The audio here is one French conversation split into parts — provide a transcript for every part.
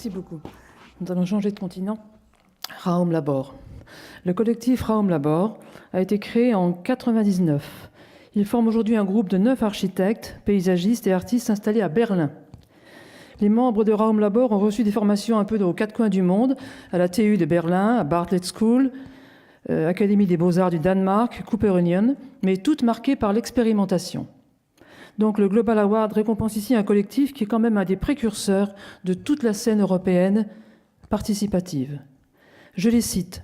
Merci beaucoup. Nous allons changer de continent. Raum Labor. Le collectif Raum Labor a été créé en 1999. Il forme aujourd'hui un groupe de 9 architectes, paysagistes et artistes installés à Berlin. Les membres de Raum Labor ont reçu des formations un peu aux quatre coins du monde, à la TU de Berlin, à Bartlett School, Académie des Beaux-Arts du Danemark, Cooper Union, mais toutes marquées par l'expérimentation. Donc le Global Award récompense ici un collectif qui est quand même un des précurseurs de toute la scène européenne participative. Je les cite.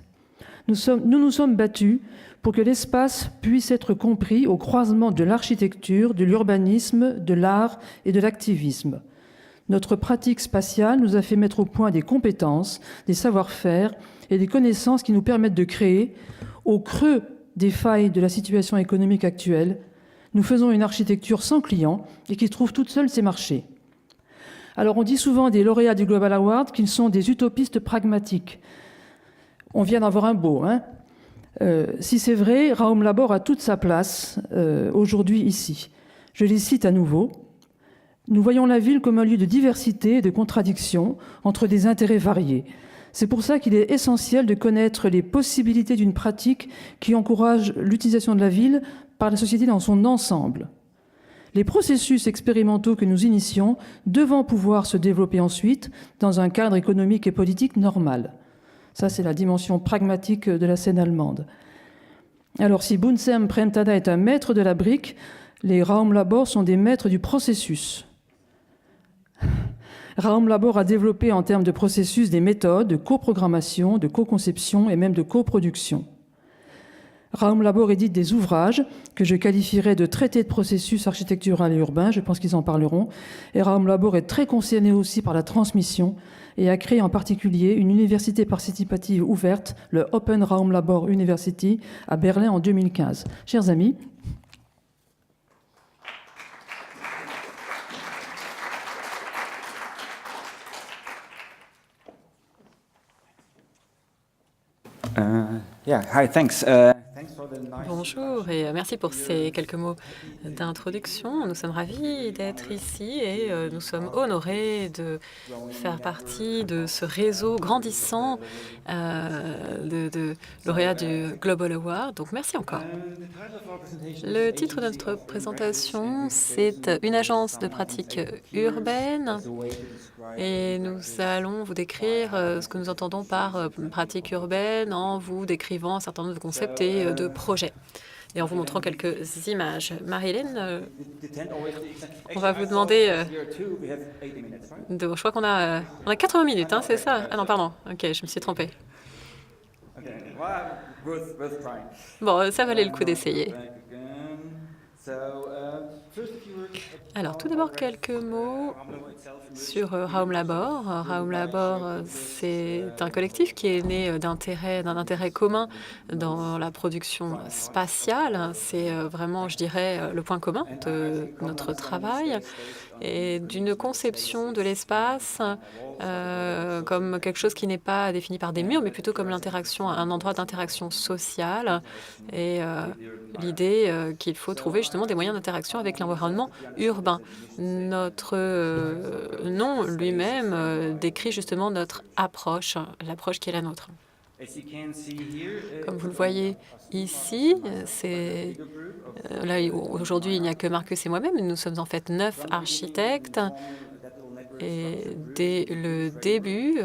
Nous nous sommes battus pour que l'espace puisse être compris au croisement de l'architecture, de l'urbanisme, de l'art et de l'activisme. Notre pratique spatiale nous a fait mettre au point des compétences, des savoir-faire et des connaissances qui nous permettent de créer, au creux des failles de la situation économique actuelle, nous faisons une architecture sans clients et qui trouve toute seule ses marchés. Alors on dit souvent des lauréats du Global Award qu'ils sont des utopistes pragmatiques. On vient d'avoir un beau, hein. Si c'est vrai, Raum Labor a toute sa place aujourd'hui ici. Je les cite à nouveau. Nous voyons la ville comme un lieu de diversité et de contradiction entre des intérêts variés. C'est pour ça qu'il est essentiel de connaître les possibilités d'une pratique qui encourage l'utilisation de la ville par la société dans son ensemble. Les processus expérimentaux que nous initions devant pouvoir se développer ensuite dans un cadre économique et politique normal. Ça, c'est la dimension pragmatique de la scène allemande. Alors, si Bunsen Premtada est un maître de la brique, les Raum Labor sont des maîtres du processus. Raum Labor a développé en termes de processus des méthodes de coprogrammation, de co-conception et même de coproduction. Raum Labor édite des ouvrages que je qualifierais de traités de processus architectural et urbain, je pense qu'ils en parleront. Et Raum Labor est très concerné aussi par la transmission et a créé en particulier une université participative ouverte, le Open Raum Labor University, à Berlin en 2015. Chers amis, Hi, thanks. Bonjour et merci pour ces quelques mots d'introduction. Nous sommes ravis d'être ici et nous sommes honorés de faire partie de ce réseau grandissant de lauréats du Global Award. Donc merci encore. Le titre de notre présentation, c'est une agence de pratique urbaine et nous allons vous décrire ce que nous entendons par pratique urbaine en vous décrivant un certain nombre de concepts et de projets. Et en vous montrant quelques images. Marilyn, on va vous demander... je crois qu'on a 80 minutes, hein, c'est ça? Ah non, pardon. Ok, je me suis trompée. Bon, ça valait le coup d'essayer. Alors, tout d'abord, quelques mots sur Raum Labor. Raum Labor, c'est un collectif qui est né d'un intérêt commun dans la production spatiale. C'est vraiment, je dirais, le point commun de notre travail et d'une conception de l'espace comme quelque chose qui n'est pas défini par des murs, mais plutôt comme l'interaction, un endroit d'interaction sociale et l'idée qu'il faut trouver justement des moyens d'interaction avec l'environnement urbain. Notre nom lui-même décrit justement notre approche, l'approche qui est la nôtre. Comme vous le voyez ici, là aujourd'hui il n'y a que Marcus et moi-même, nous sommes en fait 9 architectes. Et dès le début,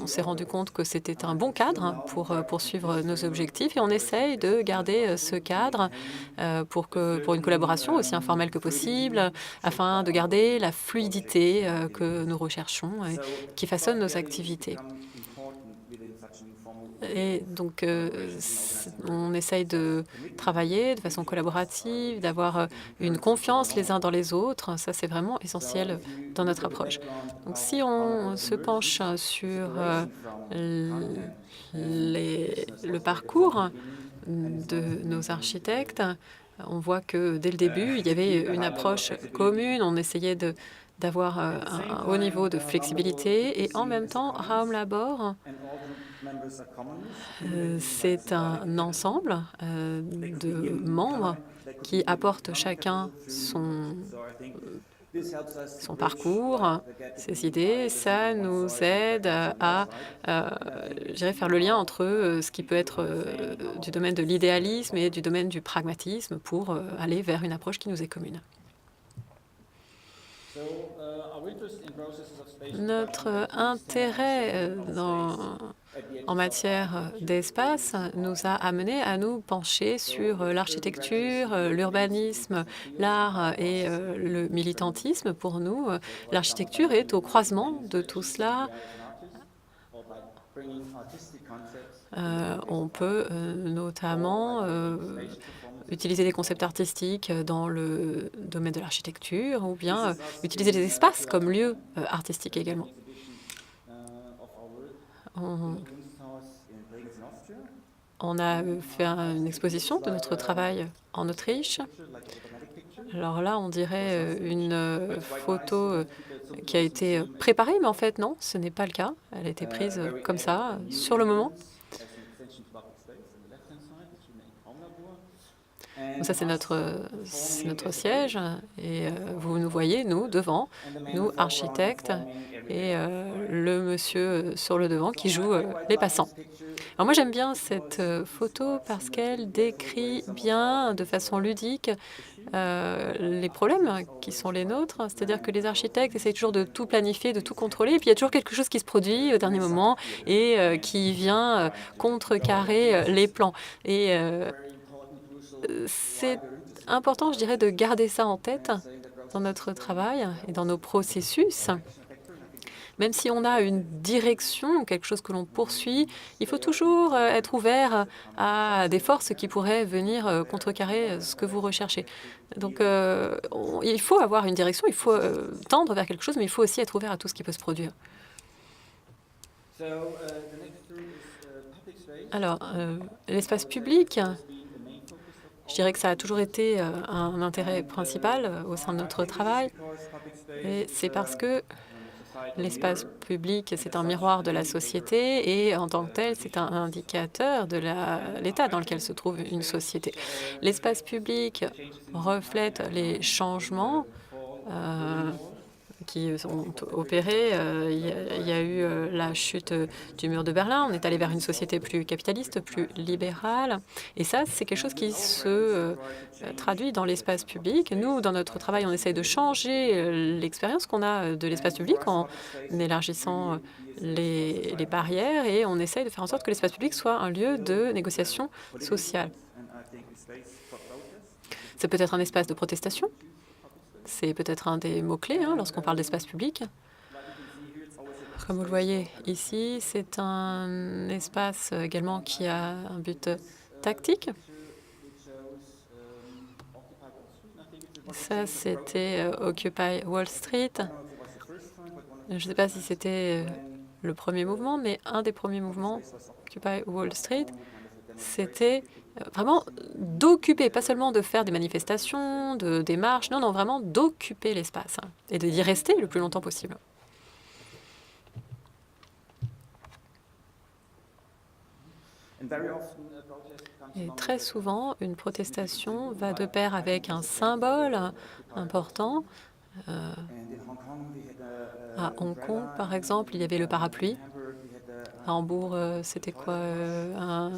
on s'est rendu compte que c'était un bon cadre pour poursuivre nos objectifs et on essaye de garder ce cadre pour une collaboration aussi informelle que possible, afin de garder la fluidité que nous recherchons et qui façonne nos activités. Et donc, on essaye de travailler de façon collaborative, d'avoir une confiance les uns dans les autres. Ça, c'est vraiment essentiel dans notre approche. Donc, si on se penche sur le parcours de nos architectes, on voit que dès le début, il y avait une approche commune. On essayait d'avoir un haut niveau de flexibilité et en même temps, Raum Labor, c'est un ensemble de membres qui apportent chacun son son parcours, ses idées, ça nous aide à je dirais, faire le lien entre ce qui peut être du domaine de l'idéalisme et du domaine du pragmatisme pour aller vers une approche qui nous est commune. Notre intérêt en matière d'espace nous a amené à nous pencher sur l'architecture, l'urbanisme, l'art et le militantisme. Pour nous, l'architecture est au croisement de tout cela. On peut notamment utiliser des concepts artistiques dans le domaine de l'architecture ou bien utiliser les espaces comme lieux artistiques également. On a fait une exposition de notre travail en Autriche. Alors là, on dirait une photo qui a été préparée, mais en fait, non, ce n'est pas le cas. Elle a été prise comme ça, sur le moment. Donc ça, c'est notre siège. Et vous nous voyez, nous, devant, nous, architectes, et le monsieur sur le devant qui joue les passants. Alors moi, j'aime bien cette photo parce qu'elle décrit bien, de façon ludique, les problèmes qui sont les nôtres. C'est-à-dire que les architectes essayent toujours de tout planifier, de tout contrôler, et puis il y a toujours quelque chose qui se produit au dernier moment et qui vient contrecarrer les plans. Et c'est important, je dirais, de garder ça en tête dans notre travail et dans nos processus. Même si on a une direction, quelque chose que l'on poursuit, il faut toujours être ouvert à des forces qui pourraient venir contrecarrer ce que vous recherchez. Donc, il faut avoir une direction, il faut tendre vers quelque chose, mais il faut aussi être ouvert à tout ce qui peut se produire. Alors, l'espace public, je dirais que ça a toujours été un intérêt principal au sein de notre travail. Et c'est parce que l'espace public, c'est un miroir de la société et en tant que tel, c'est un indicateur de l'état dans lequel se trouve une société. L'espace public reflète les changements qui sont opérés. Il y a eu la chute du mur de Berlin. On est allé vers une société plus capitaliste, plus libérale. Et ça, c'est quelque chose qui se traduit dans l'espace public. Nous, dans notre travail, on essaye de changer l'expérience qu'on a de l'espace public en élargissant les barrières et on essaye de faire en sorte que l'espace public soit un lieu de négociation sociale. Ça peut être un espace de protestation. C'est peut-être un des mots-clés lorsqu'on parle d'espace public. Comme vous le voyez ici, c'est un espace également qui a un but tactique. Ça, c'était Occupy Wall Street. Je ne sais pas si c'était le premier mouvement, mais un des premiers mouvements, Occupy Wall Street, c'était vraiment d'occuper, pas seulement de faire des manifestations, des marches, non, non, vraiment d'occuper l'espace et d'y rester le plus longtemps possible. Et très souvent, une protestation va de pair avec un symbole important. À Hong Kong, par exemple, il y avait le parapluie. À Hambourg, c'était quoi un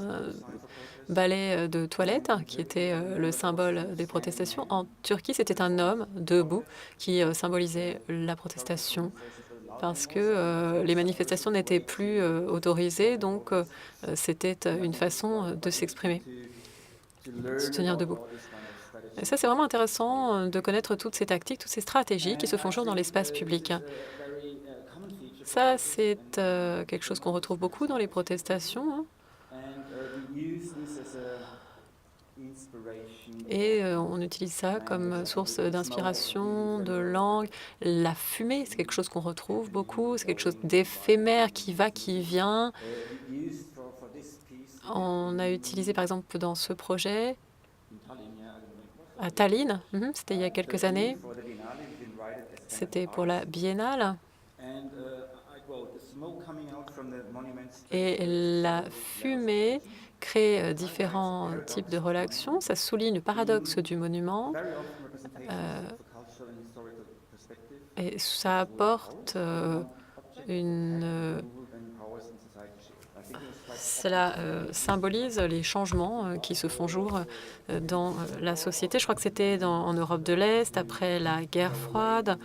balai de toilette qui était le symbole des protestations. En Turquie, c'était un homme debout qui symbolisait la protestation parce que les manifestations n'étaient plus autorisées, donc c'était une façon de s'exprimer, se tenir debout. Et ça, c'est vraiment intéressant de connaître toutes ces tactiques, toutes ces stratégies qui se font jour dans l'espace public. Ça, c'est quelque chose qu'on retrouve beaucoup dans les protestations. Et on utilise ça comme source d'inspiration, de langue. La fumée, c'est quelque chose qu'on retrouve beaucoup. C'est quelque chose d'éphémère qui va, qui vient. On a utilisé, par exemple, dans ce projet, à Tallinn, c'était il y a quelques années. C'était pour la Biennale. Et la fumée crée différents types de relations. Ça souligne le paradoxe du monument. Et ça apporte cela symbolise les changements qui se font jour dans la société. Je crois que c'était en Europe de l'Est, après la guerre froide.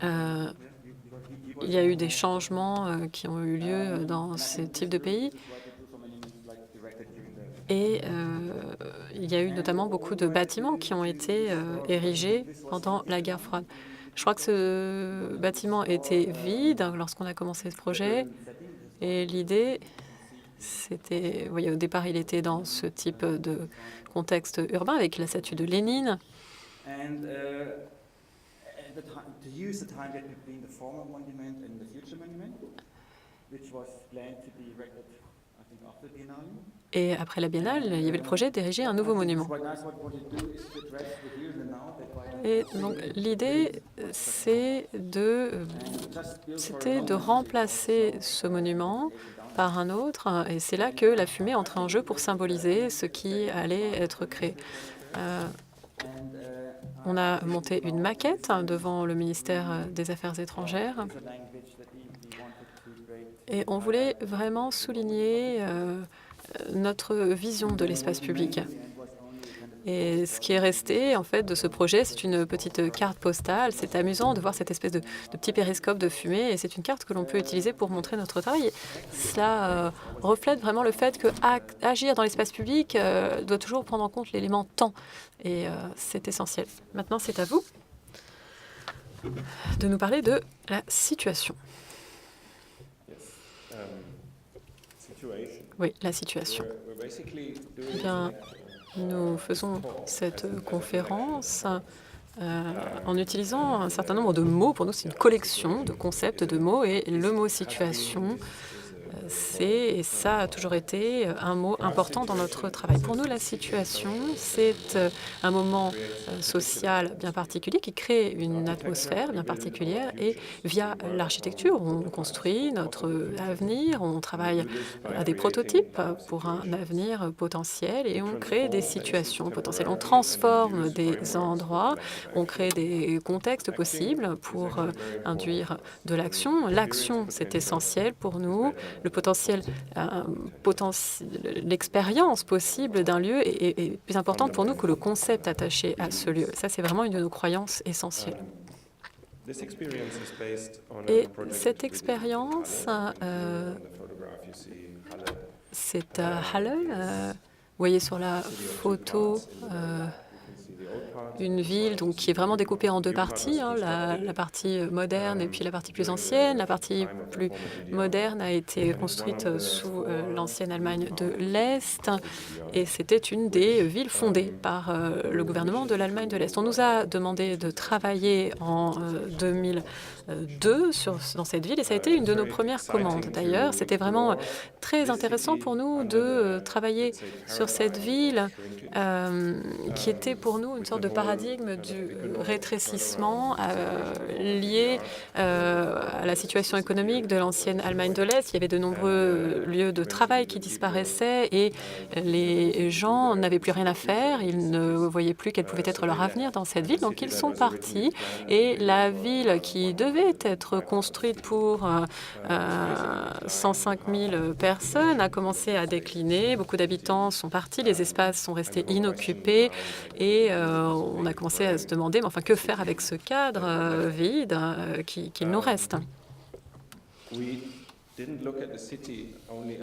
Il y a eu des changements qui ont eu lieu dans ce type de pays. Et il y a eu notamment beaucoup de bâtiments qui ont été érigés pendant la guerre froide. Je crois que ce bâtiment était vide lorsqu'on a commencé ce projet. Et l'idée, c'était, vous voyez, au départ, il était dans ce type de contexte urbain avec la statue de Lénine. Et après la Biennale, il y avait le projet d'ériger un nouveau monument. Et donc l'idée, c'était de remplacer ce monument par un autre. Et c'est là que la fumée entrait en jeu pour symboliser ce qui allait être créé. On a monté une maquette devant le ministère des Affaires étrangères. Et on voulait vraiment souligner notre vision de l'espace public. Et ce qui est resté, en fait, de ce projet, c'est une petite carte postale. C'est amusant de voir cette espèce de petit périscope de fumée. Et c'est une carte que l'on peut utiliser pour montrer notre travail. Et cela reflète vraiment le fait que agir dans l'espace public doit toujours prendre en compte l'élément temps. Et c'est essentiel. Maintenant, c'est à vous de nous parler de la situation. Oui, la situation. Eh bien, nous faisons cette conférence en utilisant un certain nombre de mots. Pour nous, c'est une collection de concepts de mots. Et le mot situation, et ça a toujours été un mot important dans notre travail. Pour nous, la situation, c'est un moment social bien particulier qui crée une atmosphère bien particulière. Et via l'architecture, on construit notre avenir, on travaille à des prototypes pour un avenir potentiel et on crée des situations potentielles. On transforme des endroits, on crée des contextes possibles pour induire de l'action. L'action, c'est essentiel pour nous. Le potentiel, l'expérience possible d'un lieu est plus importante pour nous que le concept attaché à ce lieu. Ça, c'est vraiment une de nos croyances essentielles. Et cette expérience, c'est à Halle. Vous voyez sur la photo une ville donc, qui est vraiment découpée en deux parties, la partie moderne et puis la partie plus ancienne. La partie plus moderne a été construite sous l'ancienne Allemagne de l'Est et c'était une des villes fondées par le gouvernement de l'Allemagne de l'Est. On nous a demandé de travailler en 2002 dans cette ville et ça a été une de nos premières commandes. D'ailleurs, c'était vraiment très intéressant pour nous de travailler sur cette ville qui était pour nous une sorte de paradigme du rétrécissement lié à la situation économique de l'ancienne Allemagne de l'Est. Il y avait de nombreux lieux de travail qui disparaissaient et les gens n'avaient plus rien à faire. Ils ne voyaient plus quel pouvait être leur avenir dans cette ville. Donc ils sont partis et la ville qui devait être construite pour 105 000 personnes a commencé à décliner. Beaucoup d'habitants sont partis, les espaces sont restés inoccupés et on a commencé à se demander, mais enfin, que faire avec ce cadre vide qu'il nous reste?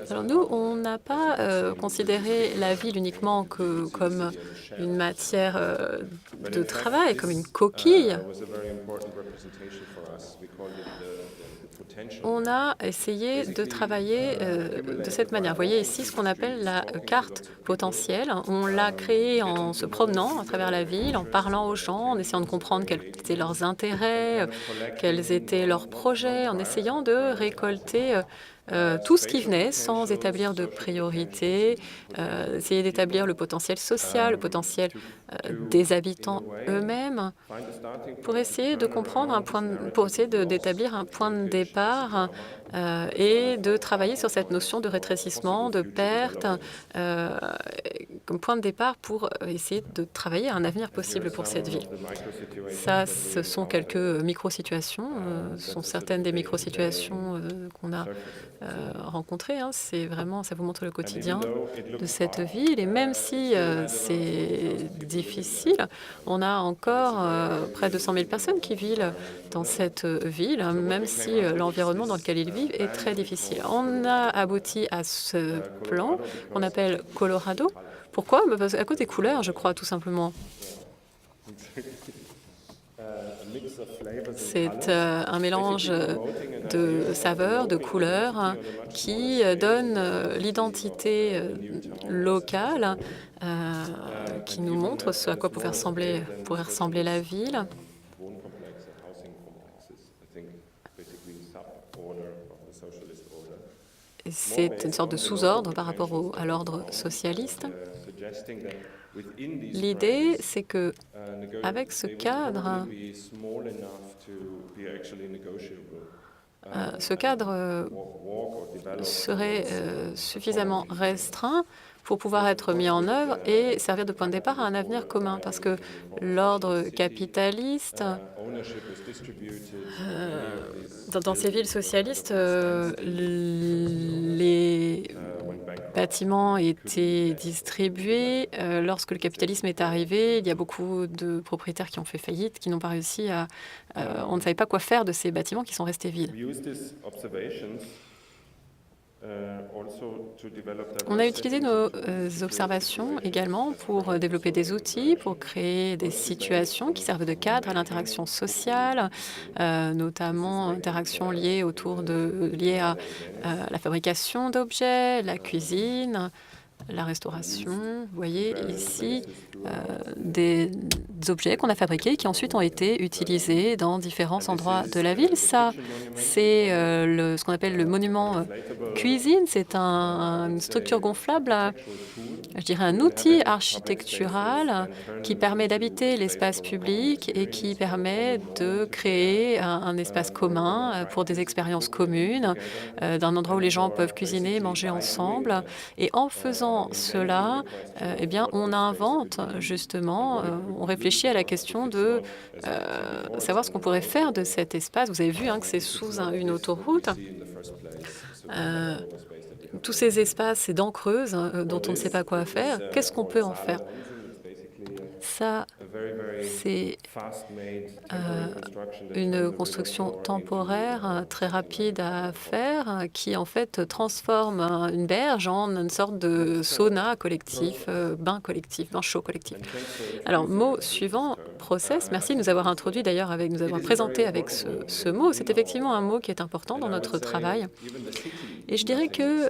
Alors nous, on n'a pas considéré la ville uniquement comme une matière de travail, comme une coquille. On a essayé de travailler de cette manière. Vous voyez ici ce qu'on appelle la carte potentielle. On l'a créée en se promenant à travers la ville, en parlant aux gens, en essayant de comprendre quels étaient leurs intérêts, quels étaient leurs projets, en essayant de récolter tout ce qui venait sans établir de priorité, essayer d'établir le potentiel social, le potentiel des habitants eux-mêmes, pour essayer de comprendre pour essayer d'établir un point de départ et de travailler sur cette notion de rétrécissement, de perte, comme point de départ pour essayer de travailler à un avenir possible pour cette ville. Ça, ce sont quelques micro-situations, ce sont certaines des micro-situations qu'on a rencontrées. C'est vraiment, ça vous montre le quotidien de cette ville. Et même si c'est difficile, on a encore près de 100 000 personnes qui vivent dans cette ville, même si l'environnement dans lequel ils vivent est très difficile. On a abouti à ce plan qu'on appelle Colorado. Pourquoi? À cause des couleurs, je crois, tout simplement. C'est un mélange de saveurs, de couleurs qui donne l'identité locale, qui nous montre ce à quoi pourrait ressembler la ville. C'est une sorte de sous-ordre par rapport à l'ordre socialiste. L'idée, c'est que avec ce cadre, serait suffisamment restreint pour pouvoir être mis en œuvre et servir de point de départ à un avenir commun. Parce que l'ordre capitaliste, dans ces villes socialistes, les bâtiments étaient distribués. Lorsque le capitalisme est arrivé, il y a beaucoup de propriétaires qui ont fait faillite, qui n'ont pas réussi à... on ne savait pas quoi faire de ces bâtiments qui sont restés vides. On a utilisé nos observations également pour développer des outils, pour créer des situations qui servent de cadre à l'interaction sociale, notamment interactions liées à la fabrication d'objets, la cuisine, la restauration. Vous voyez ici des objets qu'on a fabriqués qui ensuite ont été utilisés dans différents endroits de la ville. Ça, c'est ce qu'on appelle le monument cuisine. C'est une structure gonflable, je dirais un outil architectural qui permet d'habiter l'espace public et qui permet de créer un espace commun pour des expériences communes, d'un endroit où les gens peuvent cuisiner, manger ensemble. Et en faisant cela, eh bien, on invente justement, on réfléchit à la question de savoir ce qu'on pourrait faire de cet espace. Vous avez vu que c'est sous une autoroute. Tous ces espaces, ces dents creuses dont on ne sait pas quoi faire, qu'est-ce qu'on peut en faire? Ça, c'est une construction temporaire très rapide à faire qui, en fait, transforme une berge en une sorte de sauna collectif, bain chaud collectif. Alors, mot suivant, process. Merci de nous avoir introduit d'ailleurs nous avoir présenté avec ce mot. C'est effectivement un mot qui est important dans notre travail. Et je dirais que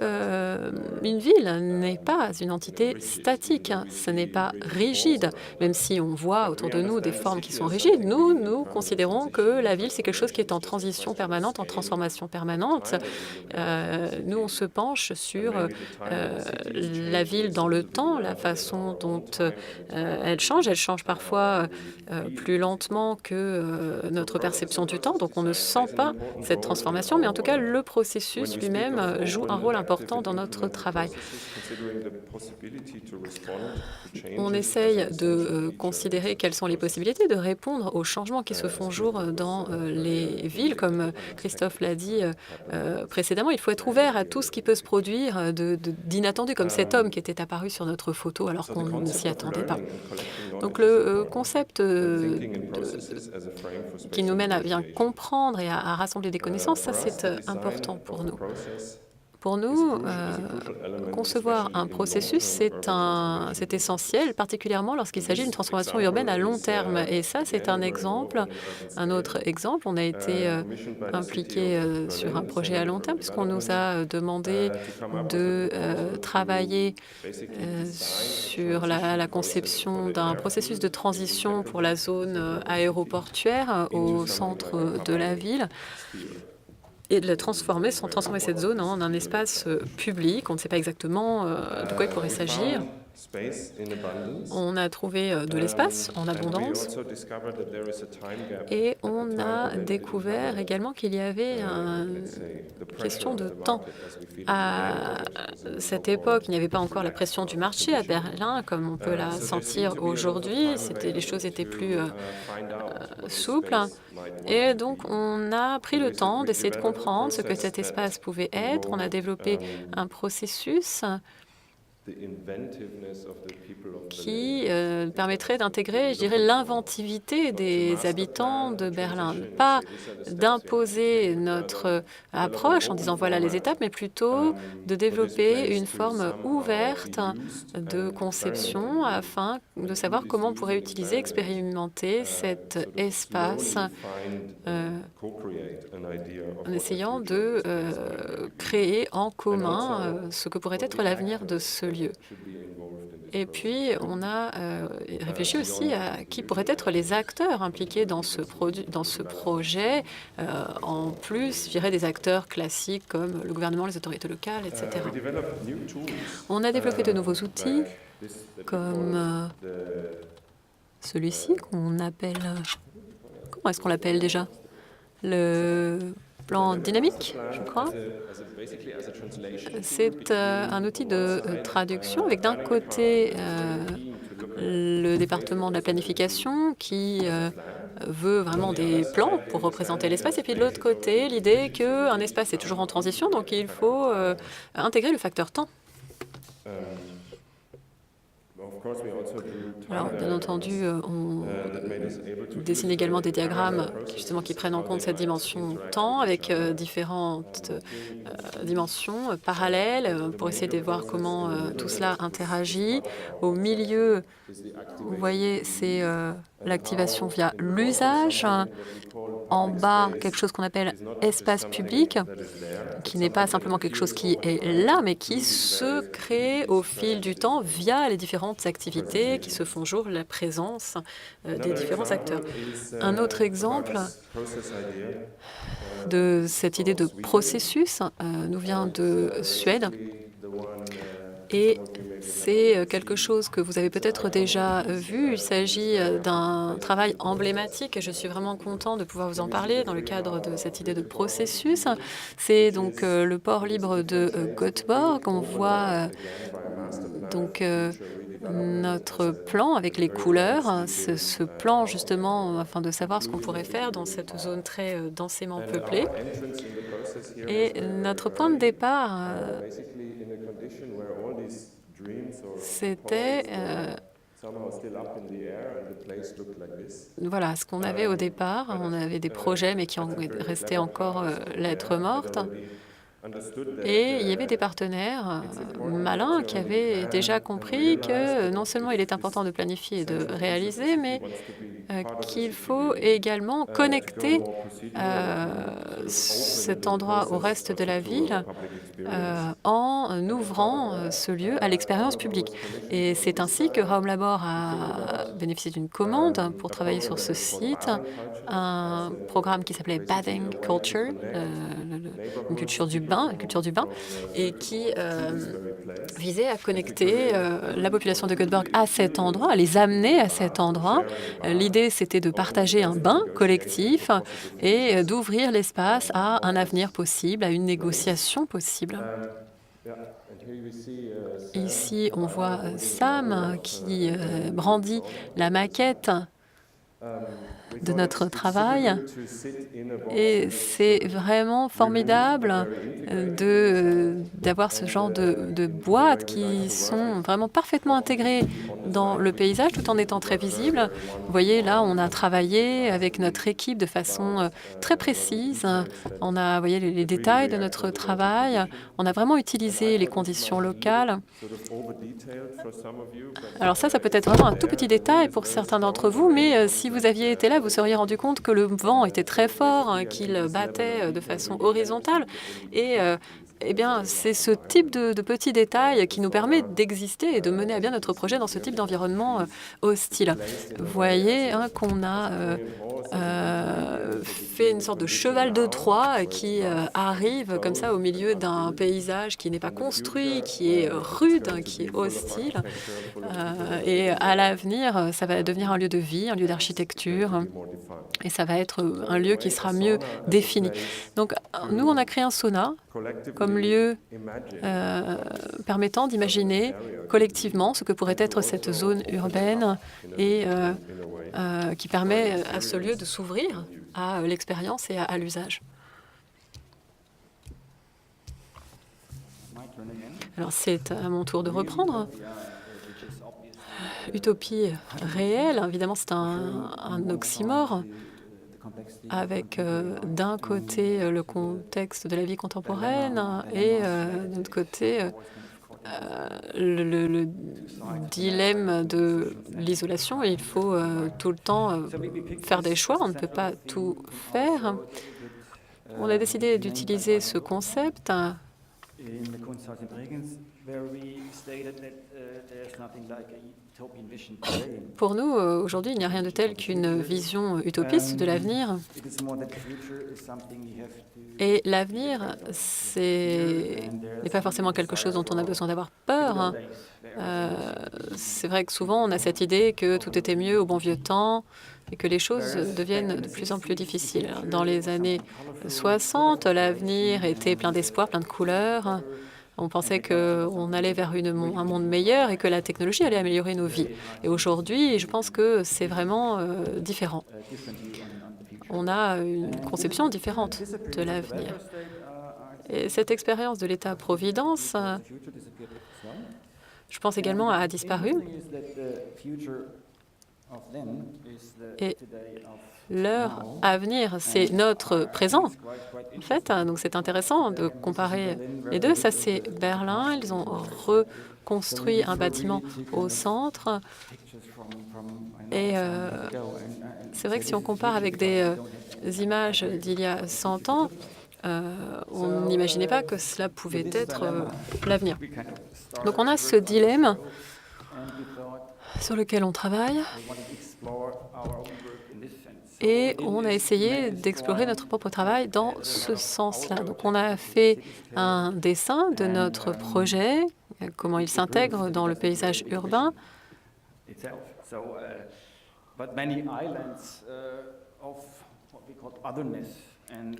une ville n'est pas une entité statique, ce n'est pas rigide. Même si on voit autour de nous des formes qui sont rigides, nous considérons que la ville, c'est quelque chose qui est en transition permanente, en transformation permanente. Nous, on se penche sur la ville dans le temps, la façon dont elle change. Elle change parfois plus lentement que notre perception du temps, donc on ne sent pas cette transformation, mais en tout cas, le processus lui-même joue un rôle important dans notre travail. On essaye de considérer quelles sont les possibilités de répondre aux changements qui se font jour dans les villes. Comme Christophe l'a dit précédemment, il faut être ouvert à tout ce qui peut se produire d'inattendu, comme cet homme qui était apparu sur notre photo alors qu'on ne s'y attendait pas. Donc le concept qui nous mène à bien comprendre et à rassembler des connaissances, ça c'est important pour nous. Pour nous, concevoir un processus, c'est essentiel, particulièrement lorsqu'il s'agit d'une transformation urbaine à long terme. Et ça, c'est un exemple. Un autre exemple, on a été impliqué sur un projet à long terme, puisqu'on nous a demandé de travailler sur la conception d'un processus de transition pour la zone aéroportuaire au centre de la ville. et de transformer cette zone en un espace public. On ne sait pas exactement de quoi il pourrait s'agir. On a trouvé de l'espace en abondance et on a découvert également qu'il y avait une question de temps. À cette époque, il n'y avait pas encore la pression du marché à Berlin comme on peut la sentir aujourd'hui. Les choses étaient plus souples. Et donc, on a pris le temps d'essayer de comprendre ce que cet espace pouvait être. On a développé un processus qui permettrait d'intégrer, je dirais, l'inventivité des habitants de Berlin. Pas d'imposer notre approche en disant voilà les étapes, mais plutôt de développer une forme ouverte de conception afin de savoir comment on pourrait utiliser, expérimenter cet espace en essayant de créer en commun ce que pourrait être l'avenir de ce lieu. Et puis, on a réfléchi aussi à qui pourraient être les acteurs impliqués dans ce projet, en plus, je dirais, des acteurs classiques comme le gouvernement, les autorités locales, etc. On a développé de nouveaux outils comme celui-ci qu'on appelle... Comment est-ce qu'on l'appelle déjà? Le plan dynamique, je crois. C'est un outil de traduction avec d'un côté le département de la planification qui veut vraiment des plans pour représenter l'espace et puis de l'autre côté l'idée qu'un espace est toujours en transition donc il faut intégrer le facteur temps. Alors, bien entendu, on dessine également des diagrammes qui prennent en compte cette dimension temps avec différentes dimensions parallèles pour essayer de voir comment tout cela interagit. Au milieu, vous voyez, c'est l'activation via l'usage. En bas, quelque chose qu'on appelle espace public, qui n'est pas simplement quelque chose qui est là, mais qui se crée au fil du temps via les différentes activités qui se font jour, la présence des différents acteurs. Un autre exemple de cette idée de processus nous vient de Suède. Et c'est quelque chose que vous avez peut-être déjà vu. Il s'agit d'un travail emblématique et je suis vraiment content de pouvoir vous en parler dans le cadre de cette idée de processus. C'est donc le port libre de Göteborg. On voit donc notre plan avec les couleurs, ce plan justement afin de savoir ce qu'on pourrait faire dans cette zone très densément peuplée. Et notre point de départ, c'était voilà ce qu'on avait au départ. On avait des projets, mais qui restaient encore lettres mortes. Et il y avait des partenaires malins qui avaient déjà compris que non seulement il est important de planifier et de réaliser, mais qu'il faut également connecter cet endroit au reste de la ville en ouvrant ce lieu à l'expérience publique. Et c'est ainsi que Raum Labor a bénéficié d'une commande pour travailler sur ce site, un programme qui s'appelait Bathing Culture, une culture du bain, et qui visait à connecter la population de Göteborg à cet endroit, à les amener à cet endroit. L'idée, c'était de partager un bain collectif et d'ouvrir l'espace à un avenir possible, à une négociation possible. Ici, on voit Sam qui brandit la maquette de notre travail et c'est vraiment formidable d'avoir ce genre de boîtes qui sont vraiment parfaitement intégrées dans le paysage tout en étant très visibles. Vous voyez, là, on a travaillé avec notre équipe de façon très précise. On a, vous voyez, les détails de notre travail. On a vraiment utilisé les conditions locales. Alors ça peut être vraiment un tout petit détail pour certains d'entre vous, mais si vous aviez été là, vous seriez rendu compte que le vent était très fort, qu'il battait de façon horizontale. Et eh bien, c'est ce type de petits détails qui nous permet d'exister et de mener à bien notre projet dans ce type d'environnement hostile. Vous voyez qu'on a fait une sorte de cheval de Troie qui arrive comme ça au milieu d'un paysage qui n'est pas construit, qui est rude, hein, qui est hostile. Et à l'avenir, ça va devenir un lieu de vie, un lieu d'architecture, et ça va être un lieu qui sera mieux défini. Donc nous, on a créé un sauna comme lieu permettant d'imaginer collectivement ce que pourrait être cette zone urbaine et qui permet à ce lieu de s'ouvrir à l'expérience et à l'usage. Alors c'est à mon tour de reprendre. Utopie réelle, évidemment c'est un oxymore avec d'un côté le contexte de la vie contemporaine et de l'autre côté le dilemme de l'isolation. Il faut tout le temps faire des choix, on ne peut pas tout faire. On a décidé d'utiliser ce concept pour nous, aujourd'hui, il n'y a rien de tel qu'une vision utopiste de l'avenir. Et l'avenir, n'est pas forcément quelque chose dont on a besoin d'avoir peur. C'est vrai que souvent, on a cette idée que tout était mieux au bon vieux temps et que les choses deviennent de plus en plus difficiles. Dans les années 60, l'avenir était plein d'espoir, plein de couleurs. On pensait qu'on allait vers un monde meilleur et que la technologie allait améliorer nos vies. Et aujourd'hui, je pense que c'est vraiment différent. On a une conception différente de l'avenir. Et cette expérience de l'État-providence, je pense également, a disparu. Et leur avenir, c'est notre présent, en fait. Donc c'est intéressant de comparer les deux. Ça, c'est Berlin. Ils ont reconstruit un bâtiment au centre. Et c'est vrai que si on compare avec des images d'il y a 100 ans, on n'imaginait pas que cela pouvait être l'avenir. Donc on a ce dilemme sur lequel on travaille. Et on a essayé d'explorer notre propre travail dans ce sens-là. Donc on a fait un dessin de notre projet, comment il s'intègre dans le paysage urbain.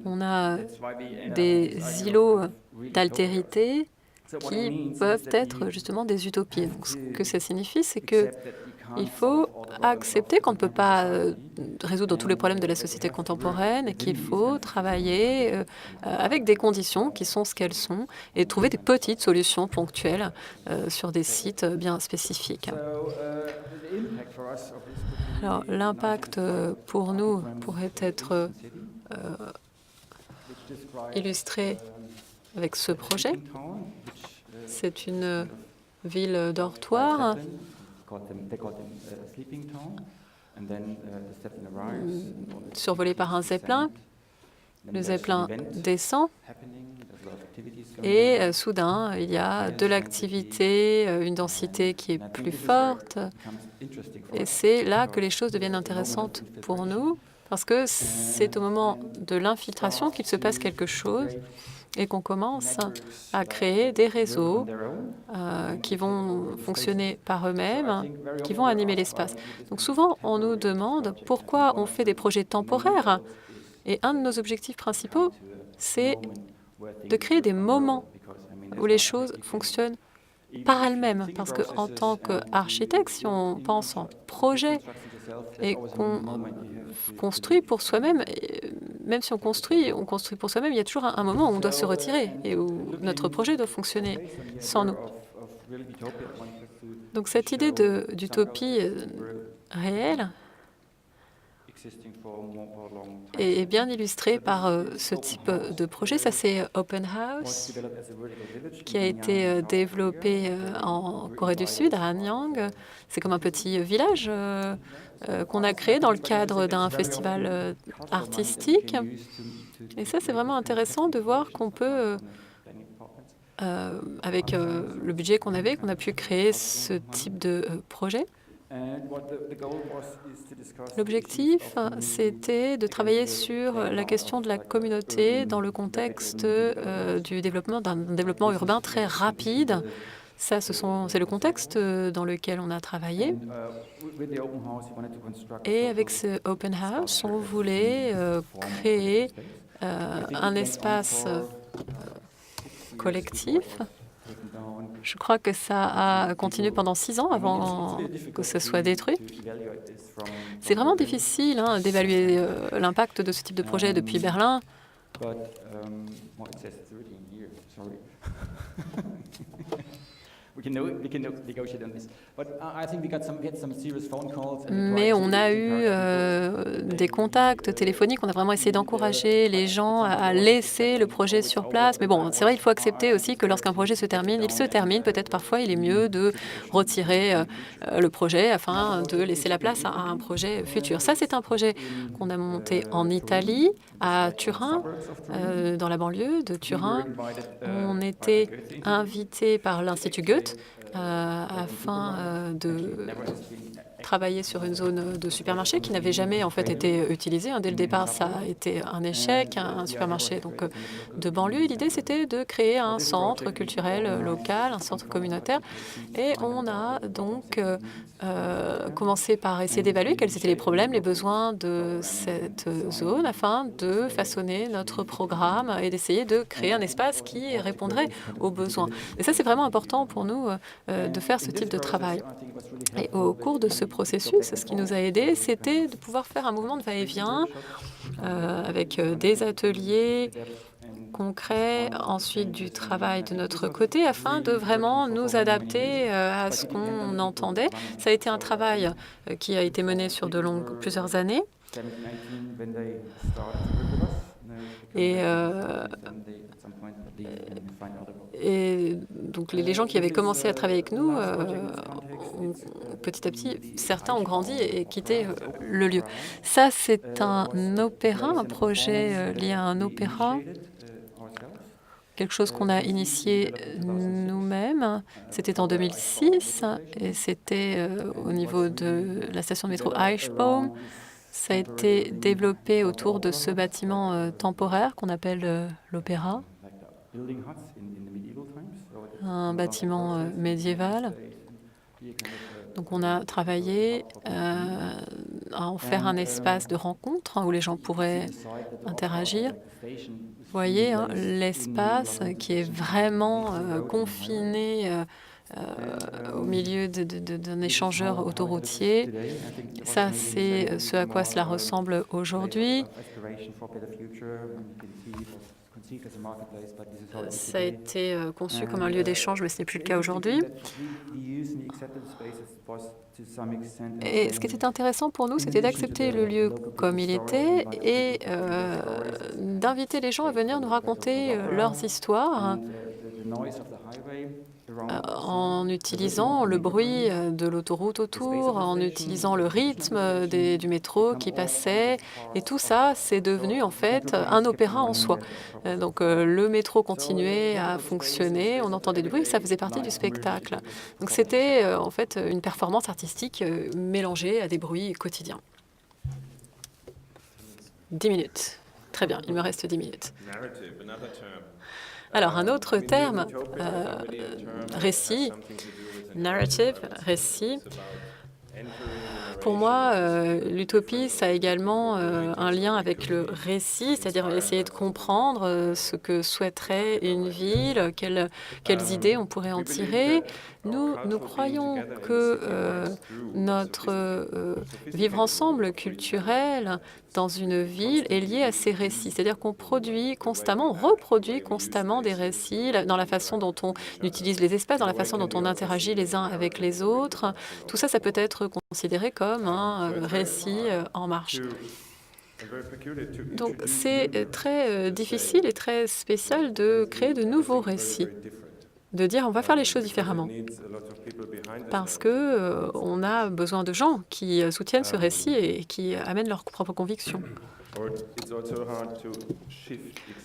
On a des îlots d'altérité qui peuvent être justement des utopies. Donc, ce que ça signifie, c'est qu'il faut accepter qu'on ne peut pas résoudre tous les problèmes de la société contemporaine et qu'il faut travailler avec des conditions qui sont ce qu'elles sont et trouver des petites solutions ponctuelles sur des sites bien spécifiques. Alors, l'impact pour nous pourrait être illustré avec ce projet. C'est une ville dortoir survolée par un zeppelin. Le zeppelin descend et soudain, il y a de l'activité, une densité qui est plus forte. Et c'est là que les choses deviennent intéressantes pour nous, parce que c'est au moment de l'infiltration qu'il se passe quelque chose et qu'on commence à créer des réseaux qui vont fonctionner par eux-mêmes, qui vont animer l'espace. Donc souvent, on nous demande pourquoi on fait des projets temporaires. Et un de nos objectifs principaux, c'est de créer des moments où les choses fonctionnent par elles-mêmes. Parce qu'en tant qu'architecte, si on pense en projet et qu'on construit pour soi-même, même si on construit pour soi-même, il y a toujours un moment où on doit se retirer et où notre projet doit fonctionner sans nous. Donc cette idée d'utopie réelle est bien illustrée par ce type de projet. Ça, c'est Open House, qui a été développé en Corée du Sud, à Hanyang. C'est comme un petit village qu'on a créé dans le cadre d'un festival artistique. Et ça, c'est vraiment intéressant de voir qu'on peut, avec le budget qu'on avait, qu'on a pu créer ce type de projet. L'objectif, c'était de travailler sur la question de la communauté dans le contexte du développement, d'un développement urbain très rapide. Ça, c'est le contexte dans lequel on a travaillé. Et avec ce open house, on voulait créer un espace collectif. Je crois que ça a continué pendant 6 ans avant que ce soit détruit. C'est vraiment difficile d'évaluer l'impact de ce type de projet depuis Berlin. Mais on a eu des contacts téléphoniques, on a vraiment essayé d'encourager les gens à laisser le projet sur place. Mais bon, c'est vrai, il faut accepter aussi que lorsqu'un projet se termine, il se termine. Peut-être parfois, il est mieux de retirer le projet afin de laisser la place à un projet futur. Ça, c'est un projet qu'on a monté en Italie, à Turin, dans la banlieue de Turin. On était invité par l'Institut Goethe afin de travailler sur une zone de supermarché qui n'avait jamais en fait été utilisée. Dès le départ, ça a été un échec, un supermarché donc de banlieue. L'idée, c'était de créer un centre culturel local, un centre communautaire. Et on a donc commencé par essayer d'évaluer quels étaient les problèmes, les besoins de cette zone afin de façonner notre programme et d'essayer de créer un espace qui répondrait aux besoins. Et ça, c'est vraiment important pour nous de faire ce type de travail. Et au cours de ce processus, ce qui nous a aidés, c'était de pouvoir faire un mouvement de va-et-vient avec des ateliers concrets, ensuite du travail de notre côté, afin de vraiment nous adapter à ce qu'on entendait. Ça a été un travail qui a été mené sur plusieurs années. Et donc les gens qui avaient commencé à travailler avec nous, petit à petit, certains ont grandi et quitté le lieu. Ça, c'est un opéra, un projet lié à un opéra, quelque chose qu'on a initié nous-mêmes. C'était en 2006 et c'était au niveau de la station de métro Eichbaum. Ça a été développé autour de ce bâtiment temporaire qu'on appelle l'opéra, un bâtiment médiéval. Donc on a travaillé à en faire un espace de rencontre où les gens pourraient interagir. Vous voyez, l'espace qui est vraiment confiné au milieu d'un échangeur autoroutier. Ça, c'est ce à quoi cela ressemble aujourd'hui. Ça a été conçu comme un lieu d'échange, mais ce n'est plus le cas aujourd'hui. Et ce qui était intéressant pour nous, c'était d'accepter le lieu comme il était et d'inviter les gens à venir nous raconter leurs histoires en utilisant le bruit de l'autoroute autour, en utilisant le rythme du métro qui passait. Et tout ça, c'est devenu en fait un opéra en soi. Donc le métro continuait à fonctionner, on entendait du bruit, ça faisait partie du spectacle. Donc c'était en fait une performance artistique mélangée à des bruits quotidiens. 10 minutes. Très bien, il me reste 10 minutes. Alors, un autre terme, récit, narrative, récit. Pour moi, l'utopie, ça a également un lien avec le récit, c'est-à-dire essayer de comprendre ce que souhaiterait une ville, quelles idées on pourrait en tirer. Nous croyons que notre vivre ensemble culturel dans une ville est lié à ces récits. C'est-à-dire qu'on produit constamment, on reproduit constamment des récits dans la façon dont on utilise les espaces, dans la façon dont on interagit les uns avec les autres. Tout ça, ça peut être considéré comme un récit en marche. Donc, c'est très difficile et très spécial de créer de nouveaux récits, de dire on va faire les choses différemment, parce que on a besoin de gens qui soutiennent ce récit et qui amènent leurs propres convictions.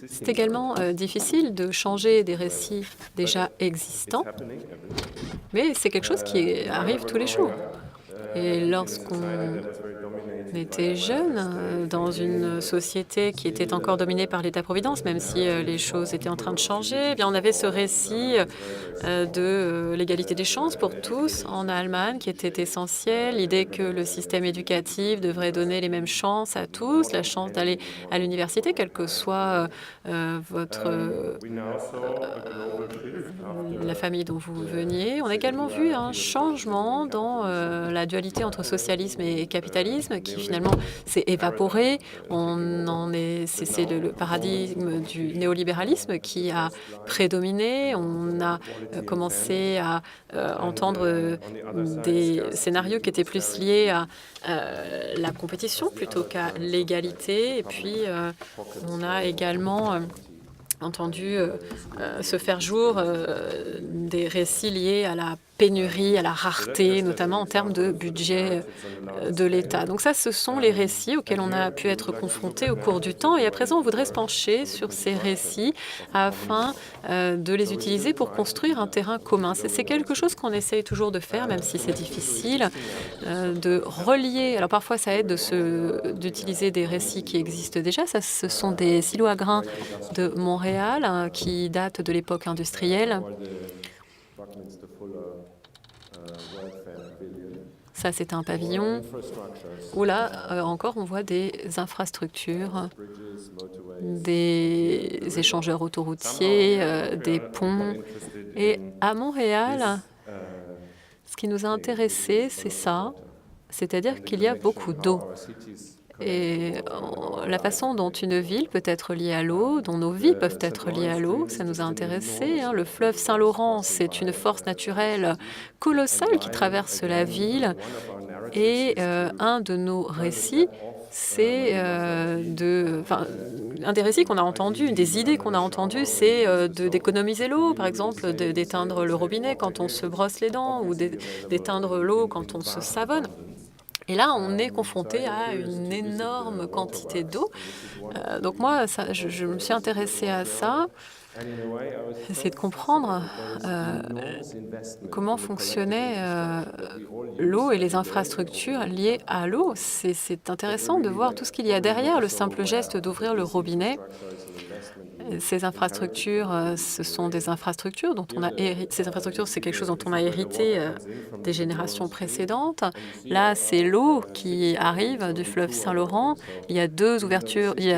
C'est également difficile de changer des récits déjà existants, mais c'est quelque chose qui arrive tous les jours. Et lorsqu'on était jeune, dans une société qui était encore dominée par l'État-providence, même si les choses étaient en train de changer, eh bien, on avait ce récit de l'égalité des chances pour tous en Allemagne qui était essentiel, l'idée que le système éducatif devrait donner les mêmes chances à tous, la chance d'aller à l'université, quelle que soit la famille dont vous veniez. On a également vu un changement dans la dualité entre socialisme et capitalisme qui finalement s'est évaporé. C'est le paradigme du néolibéralisme qui a prédominé. On a commencé à entendre des scénarios qui étaient plus liés à la compétition plutôt qu'à l'égalité. Et puis, on a également entendu se faire jour des récits liés à la pénurie, à la rareté, notamment en termes de budget de l'État. Donc ça, ce sont les récits auxquels on a pu être confronté au cours du temps. Et à présent, on voudrait se pencher sur ces récits afin de les utiliser pour construire un terrain commun. C'est quelque chose qu'on essaye toujours de faire, même si c'est difficile, de relier. Alors parfois, ça aide d'utiliser des récits qui existent déjà. Ça, ce sont des silos à grains de Montréal qui datent de l'époque industrielle. Ça, c'est un pavillon où là, encore, on voit des infrastructures, des échangeurs autoroutiers, des ponts. Et à Montréal, ce qui nous a intéressés, c'est ça, c'est-à-dire qu'il y a beaucoup d'eau. Et la façon dont une ville peut être liée à l'eau, dont nos vies peuvent être liées à l'eau, ça nous a intéressés. Le fleuve Saint-Laurent, c'est une force naturelle colossale qui traverse la ville. Et un de nos récits, c'est un des récits qu'on a entendus, une des idées qu'on a entendues, c'est d'économiser l'eau, par exemple, d'éteindre le robinet quand on se brosse les dents ou d'éteindre l'eau quand on se savonne. Et là, on est confronté à une énorme quantité d'eau. Donc moi, je me suis intéressée à ça. C'est de comprendre comment fonctionnait l'eau et les infrastructures liées à l'eau. C'est intéressant de voir tout ce qu'il y a derrière le simple geste d'ouvrir le robinet. Ces infrastructures, ce sont des infrastructures dont on a hérité. Ces infrastructures, c'est quelque chose dont on a hérité des générations précédentes. Là, c'est l'eau qui arrive du fleuve Saint-Laurent. Il y a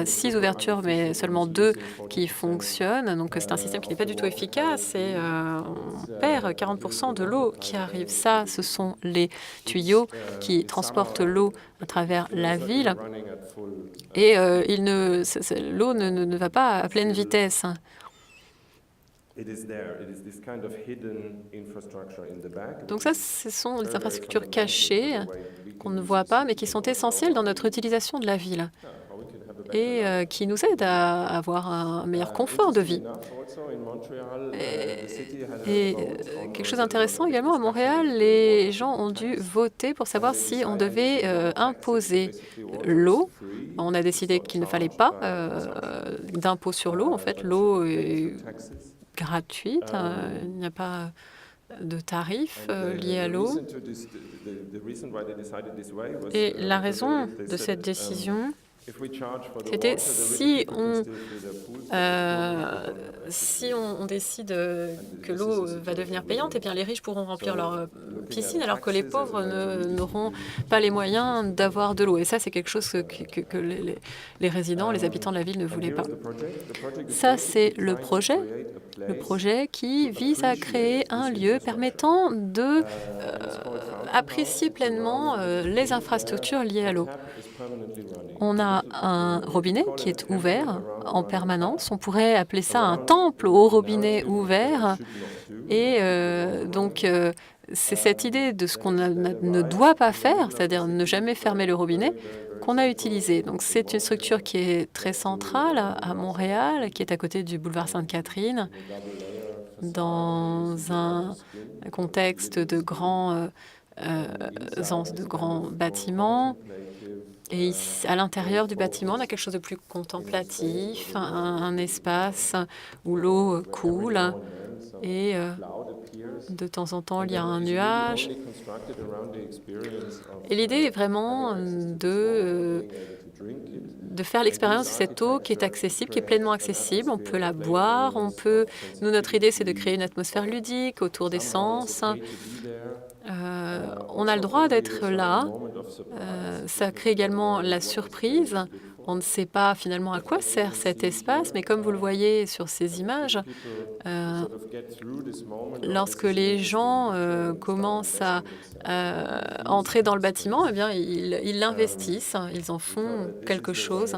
6 ouvertures, mais seulement 2 qui fonctionnent. Donc, c'est un système qui n'est pas du tout efficace et on perd 40% de l'eau qui arrive. Ça, ce sont les tuyaux qui transportent l'eau à travers la ville. Et l'eau ne va pas à pleine vitesse. Donc ça, ce sont les infrastructures cachées qu'on ne voit pas, mais qui sont essentielles dans notre utilisation de la ville et qui nous aident à avoir un meilleur confort de vie. Et quelque chose d'intéressant également, à Montréal, les gens ont dû voter pour savoir si on devait imposer l'eau. On a décidé qu'il ne fallait pas d'impôt sur l'eau. En fait, l'eau est gratuite. Il n'y a pas de tarifs liés à l'eau. Et la raison de cette décision, c'était si on décide que l'eau va devenir payante, eh bien les riches pourront remplir leur piscine, alors que les pauvres n'auront pas les moyens d'avoir de l'eau. Et ça, c'est quelque chose que les résidents, les habitants de la ville ne voulaient pas. Ça, c'est le projet qui vise à créer un lieu permettant de apprécier pleinement les infrastructures liées à l'eau. On a un robinet qui est ouvert en permanence. On pourrait appeler ça un temple au robinet ouvert. Et donc, c'est cette idée de ce qu'on ne doit pas faire, c'est-à-dire ne jamais fermer le robinet, qu'on a utilisé. Donc, c'est une structure qui est très centrale à Montréal, qui est à côté du boulevard Sainte-Catherine, dans un contexte de grands bâtiments. Et à l'intérieur du bâtiment, on a quelque chose de plus contemplatif, un espace où l'eau coule et De temps en temps, il y a un nuage. Et l'idée est vraiment de faire l'expérience de cette eau qui est accessible, qui est pleinement accessible. On peut la boire, notre idée, c'est de créer une atmosphère ludique autour des sens. On a le droit d'être là. Ça crée également la surprise. On ne sait pas finalement à quoi sert cet espace, mais comme vous le voyez sur ces images, lorsque les gens commencent à entrer dans le bâtiment, eh bien, ils l'investissent, ils en font quelque chose.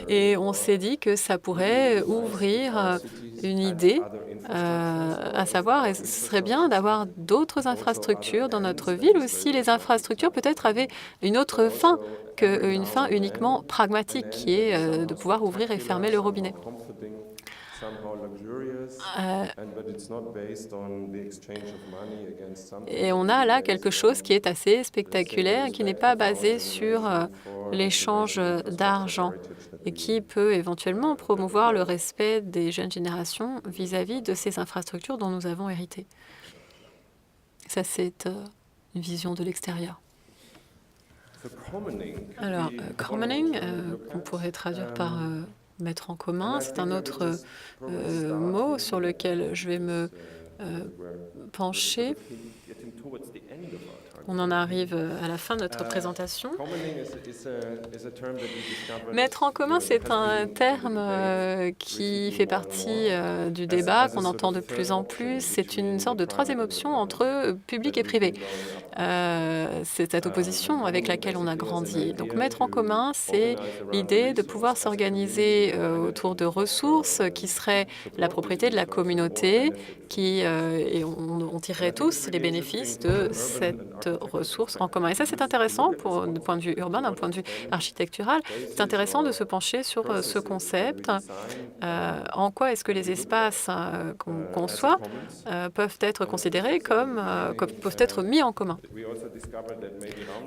Et on s'est dit que ça pourrait ouvrir une idée, à savoir, ce serait bien d'avoir d'autres infrastructures dans notre ville aussi. Les infrastructures peut-être avaient une autre fin qu'une fin uniquement pragmatique, qui est de pouvoir ouvrir et fermer le robinet. Et on a là quelque chose qui est assez spectaculaire, qui n'est pas basé sur l'échange d'argent et qui peut éventuellement promouvoir le respect des jeunes générations vis-à-vis de ces infrastructures dont nous avons hérité. Ça, c'est une vision de l'extérieur. Alors, commoning, qu'on pourrait traduire par mettre en commun, c'est un autre mot sur lequel je vais me pencher. On en arrive à la fin de notre présentation. Mettre en commun, c'est un terme qui fait partie du débat, qu'on entend de plus en plus. C'est une sorte de troisième option entre public et privé. C'est cette opposition avec laquelle on a grandi. Donc mettre en commun, c'est l'idée de pouvoir s'organiser autour de ressources qui seraient la propriété de la communauté, et on tirerait tous les bénéfices de cette ressource en commun. Et ça, c'est intéressant d'un point de vue urbain, d'un point de vue architectural. C'est intéressant de se pencher sur ce concept. En quoi est-ce que les espaces qu'on conçoit peuvent être considérés peuvent être mis en commun?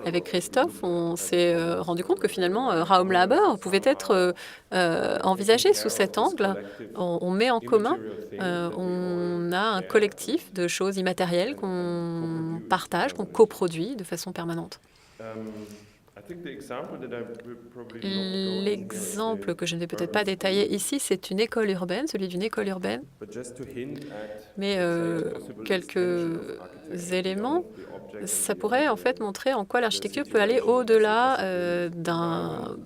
Avec Christophe, on s'est rendu compte que finalement, Raum Labor pouvait être envisagé sous cet angle. On met en commun, on a un collectif de choses immatérielles qu'on partage, qu'on coproduit de façon permanente. L'exemple que je ne vais peut-être pas détailler ici, c'est une école urbaine, celui d'une école urbaine. Mais quelques éléments, ça pourrait en fait montrer en quoi l'architecture peut aller au-delà d'un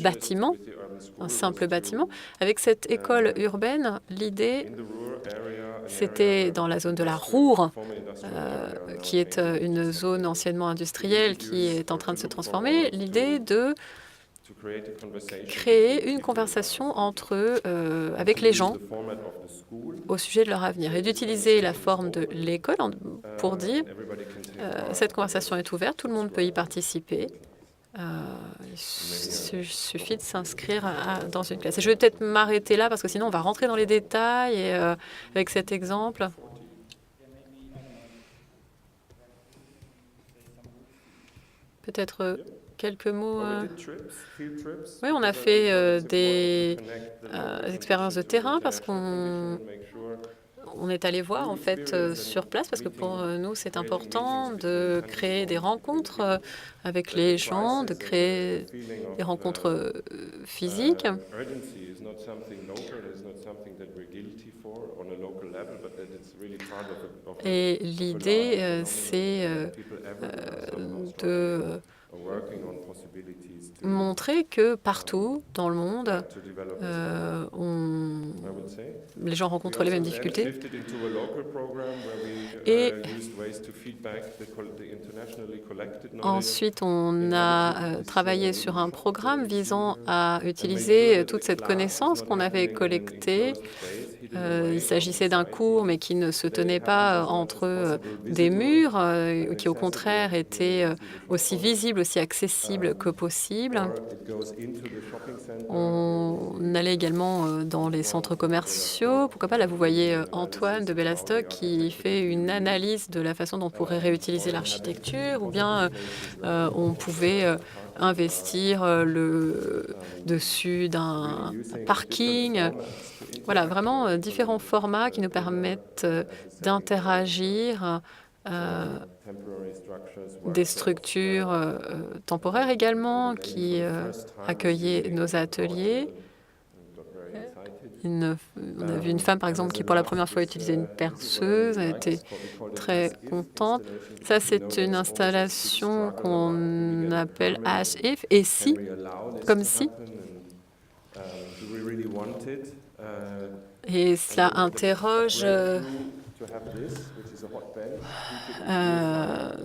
bâtiment, un simple bâtiment. Avec cette école urbaine, l'idée, c'était dans la zone de la Ruhr, qui est une zone anciennement industrielle qui est en train de se transformer, l'idée de créer une conversation avec les gens au sujet de leur avenir et d'utiliser la forme de l'école pour dire cette conversation est ouverte, tout le monde peut y participer. Il suffit de s'inscrire dans une classe. Et je vais peut-être m'arrêter là parce que sinon on va rentrer dans les détails et, avec cet exemple. Peut-être quelques mots. Oui, on a fait des expériences de terrain parce qu'on est allé voir en fait sur place parce que pour nous c'est important de créer des rencontres avec les gens, de créer des rencontres physiques. Et l'idée c'est de montrer que partout dans le monde, les gens rencontrent les mêmes difficultés. Et ensuite, on a travaillé sur un programme visant à utiliser toute cette connaissance qu'on avait collectée. Il s'agissait d'un cours, mais qui ne se tenait pas entre des murs, qui au contraire était aussi visible, aussi accessible que possible. On allait également dans les centres commerciaux. Pourquoi pas, là vous voyez Antoine de Bellastock qui fait une analyse de la façon dont on pourrait réutiliser l'architecture, ou bien on pouvait investir le dessus d'un parking. Voilà, vraiment différents formats qui nous permettent d'interagir, des structures temporaires également qui accueillaient nos ateliers. On a vu une femme, par exemple, qui pour la première fois utilisait une perceuse, elle était très contente. Ça, c'est une installation qu'on appelle As If, et si, comme si. Et cela interroge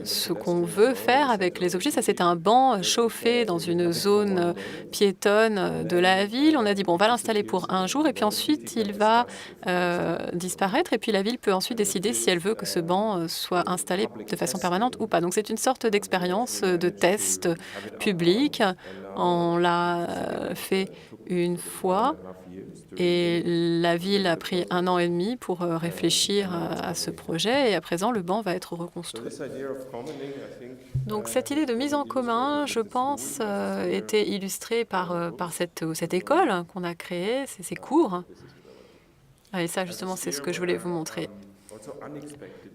ce qu'on veut faire avec les objets. Ça, c'est un banc chauffé dans une zone piétonne de la ville. On a dit, bon, on va l'installer pour un jour et puis ensuite, il va disparaître. Et puis la ville peut ensuite décider si elle veut que ce banc soit installé de façon permanente ou pas. Donc, c'est une sorte d'expérience de test public. On l'a fait une fois et la ville a pris 1 an et demi pour réfléchir à ce projet et à présent le banc va être reconstruit. Donc cette idée de mise en commun, je pense, était illustrée par cette école qu'on a créée, ces cours. Et ça justement c'est ce que je voulais vous montrer.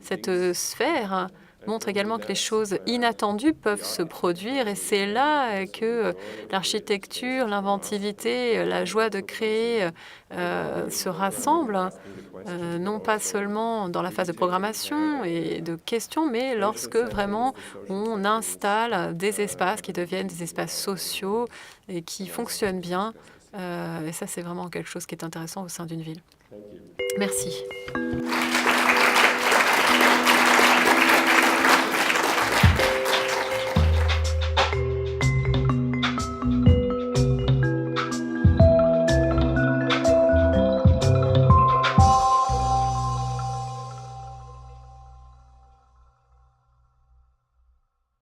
Cette sphère montre également que les choses inattendues peuvent se produire et c'est là que l'architecture, l'inventivité, la joie de créer se rassemblent, non pas seulement dans la phase de programmation et de questions, mais lorsque vraiment on installe des espaces qui deviennent des espaces sociaux et qui fonctionnent bien. Et ça, c'est vraiment quelque chose qui est intéressant au sein d'une ville. Merci.